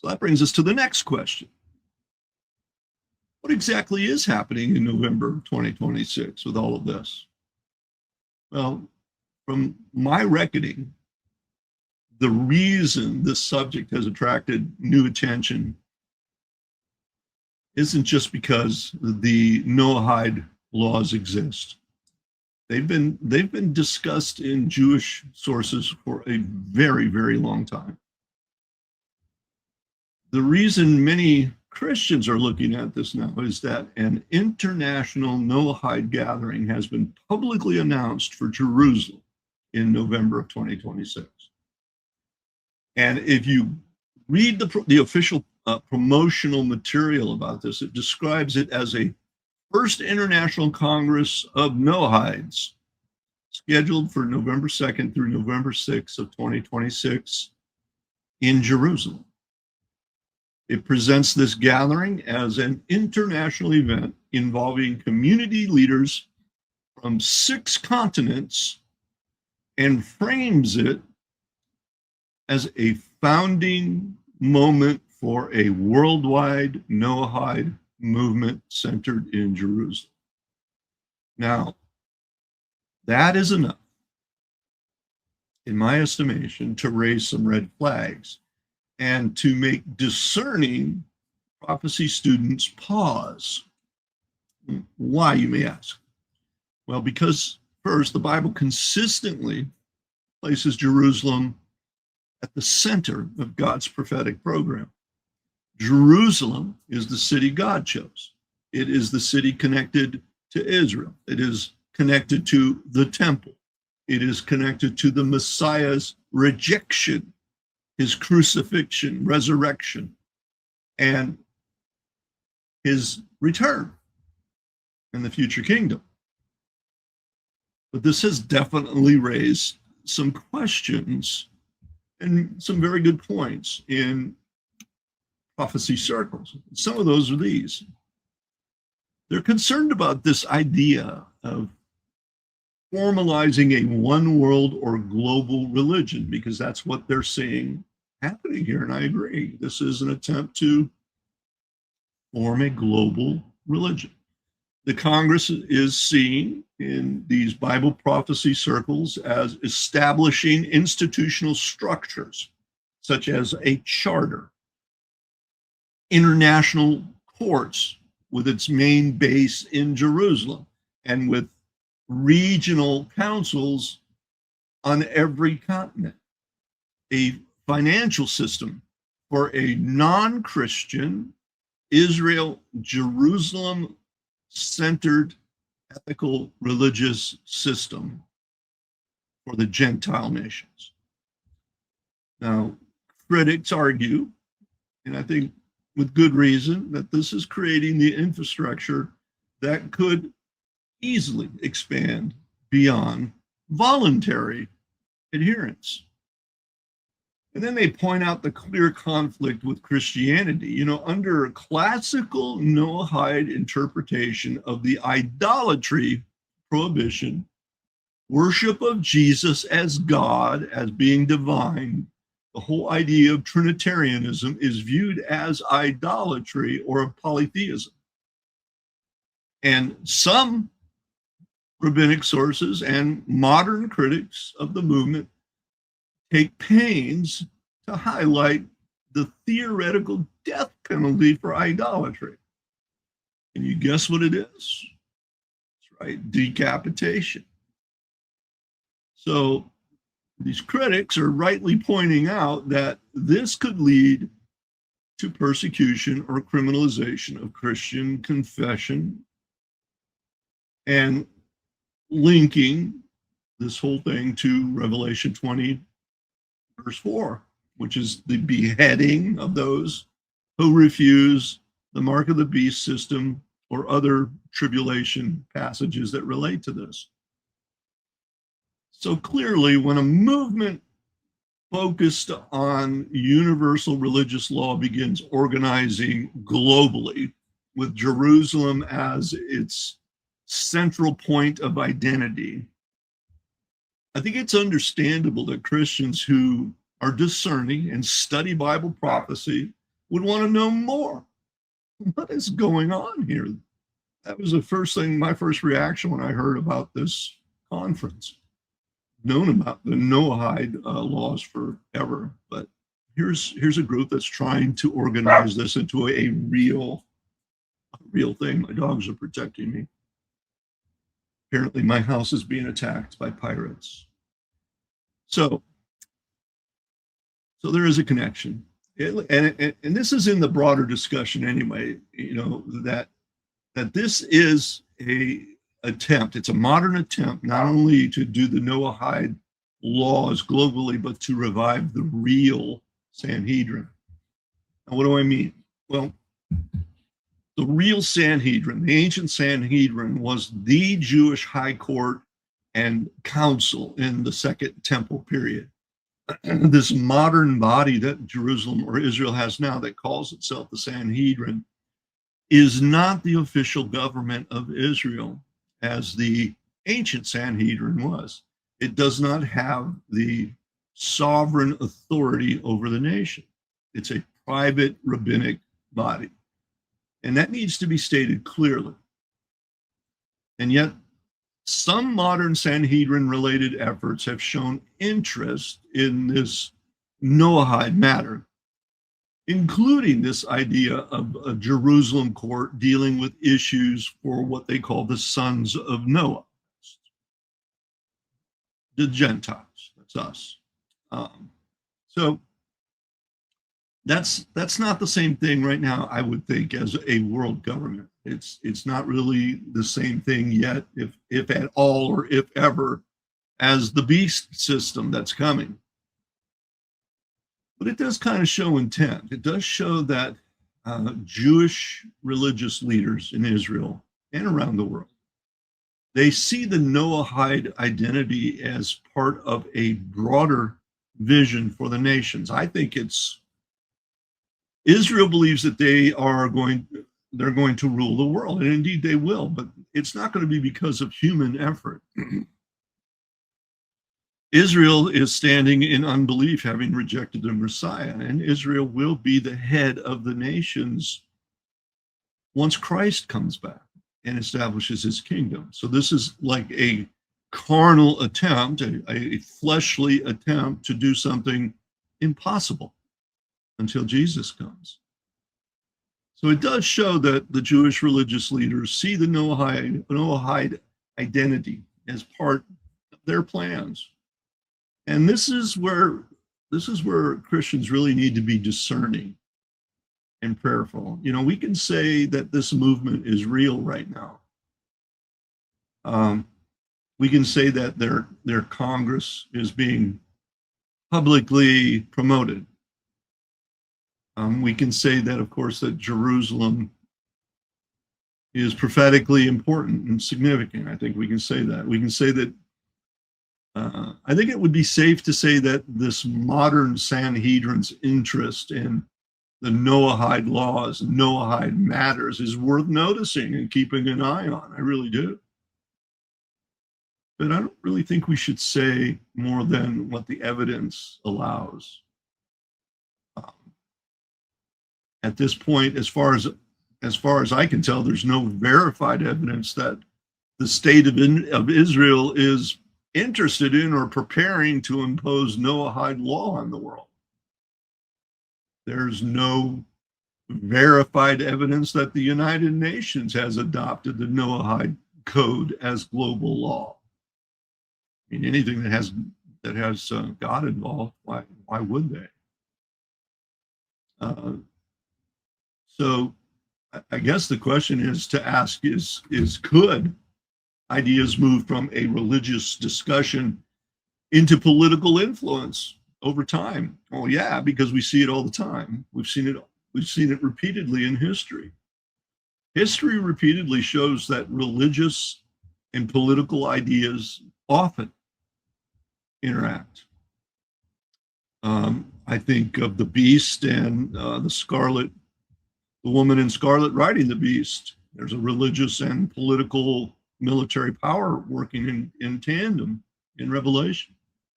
So that brings us to the next question. What exactly is happening in November 2026 with all of this? Well, from my reckoning, the reason this subject has attracted new attention isn't just because the Noahide laws exist. They've been discussed in Jewish sources for a very, very long time. The reason many Christians are looking at this now is that an international Noahide gathering has been publicly announced for Jerusalem in November of 2026. And if you read the official promotional material about this, it describes it as a first international Congress of Noahides, scheduled for November 2nd through November 6th of 2026 in Jerusalem. It presents this gathering as an international event involving community leaders from 6 continents and frames it as a founding moment for a worldwide Noahide movement centered in Jerusalem. Now, that is enough, in my estimation, to raise some red flags and to make discerning prophecy students pause. Why, you may ask? Well, because first, the Bible consistently places Jerusalem at the center of God's prophetic program. Jerusalem is the city God chose. It is the city connected to Israel. It is connected to the temple. It is connected to the Messiah's rejection, his crucifixion, resurrection, and his return in the future kingdom. But this has definitely raised some questions and some very good points in prophecy circles. Some of those are these. They're concerned about this idea of formalizing a one world or global religion, because that's what they're seeing happening here. And I agree. This is an attempt to form a global religion. The Congress is seen in these Bible prophecy circles as establishing institutional structures, such as a charter, international courts with its main base in Jerusalem, and with regional councils on every continent, a financial system for a non-Christian Israel, Jerusalem centered ethical religious system for the Gentile nations. Now, critics argue, and I think with good reason, that this is creating the infrastructure that could easily expand beyond voluntary adherence. And then they point out the clear conflict with Christianity. You know, under a classical Noahide interpretation of the idolatry prohibition, worship of Jesus as God, as being divine, the whole idea of Trinitarianism is viewed as idolatry or polytheism. And some rabbinic sources and modern critics of the movement take pains to highlight the theoretical death penalty for idolatry. Can you guess what it is? That's right, decapitation. So these critics are rightly pointing out that this could lead to persecution or criminalization of Christian confession, and linking this whole thing to Revelation 20, verse 4, which is the beheading of those who refuse the mark of the beast system or other tribulation passages that relate to this. So clearly, when a movement focused on universal religious law begins organizing globally, with Jerusalem as its central point of identity, I think it's understandable that Christians who are discerning and study Bible prophecy would want to know more. What is going on here? That was the first thing, my first reaction when I heard about this conference. Known about the Noahide laws forever, but here's a group that's trying to organize this into a real thing. My dogs are protecting me. Apparently, my house is being attacked by pirates. So there is a connection, and this is in the broader discussion anyway. You know that this is a attempt. It's a modern attempt not only to do the Noahide laws globally, but to revive the real Sanhedrin. And what do I mean? Well, the real Sanhedrin, the ancient Sanhedrin, was the Jewish high court and council in the Second Temple period. This modern body that Jerusalem or Israel has now that calls itself the Sanhedrin is not the official government of Israel as the ancient Sanhedrin was. It does not have the sovereign authority over the nation. It's a private rabbinic body. And that needs to be stated clearly. And yet, some modern Sanhedrin-related efforts have shown interest in this Noahide matter, including this idea of a Jerusalem court dealing with issues for what they call the sons of Noah, the Gentiles. That's us. So that's not the same thing right now, I would think, as a world government. It's not really the same thing yet, if at all or if ever, as the beast system that's coming. But it does kind of show intent. It does show that Jewish religious leaders in Israel and around the world, they see the Noahide identity as part of a broader vision for the nations. I think Israel believes that they're going to rule the world, and indeed they will, but it's not going to be because of human effort. Israel is standing in unbelief, having rejected the Messiah, and Israel will be the head of the nations once Christ comes back and establishes his kingdom. So this is like a carnal attempt, a fleshly attempt to do something impossible until Jesus comes. So it does show that the Jewish religious leaders see the Noahide identity as part of their plans. And this is where Christians really need to be discerning and prayerful. You know, we can say that this movement is real right now. We can say that their Congress is being publicly promoted. We can say that, of course, that Jerusalem is prophetically important and significant. I think we can say that. We can say that I think it would be safe to say that this modern Sanhedrin's interest in the Noahide laws, Noahide matters, is worth noticing and keeping an eye on. I really do. But I don't really think we should say more than what the evidence allows. At this point, as far as I can tell, there's no verified evidence that the state of Israel is interested in or preparing to impose Noahide law on the world. There's no verified evidence that the United Nations has adopted the Noahide Code as global law. I mean, anything that has God involved, why would they? So I guess the question is to ask is could ideas move from a religious discussion into political influence over time? Oh yeah, because we see it all the time. We've seen it repeatedly in history. History repeatedly shows that religious and political ideas often interact. I think of the beast and the woman in scarlet riding the beast. There's a religious and political military power working in tandem in Revelation.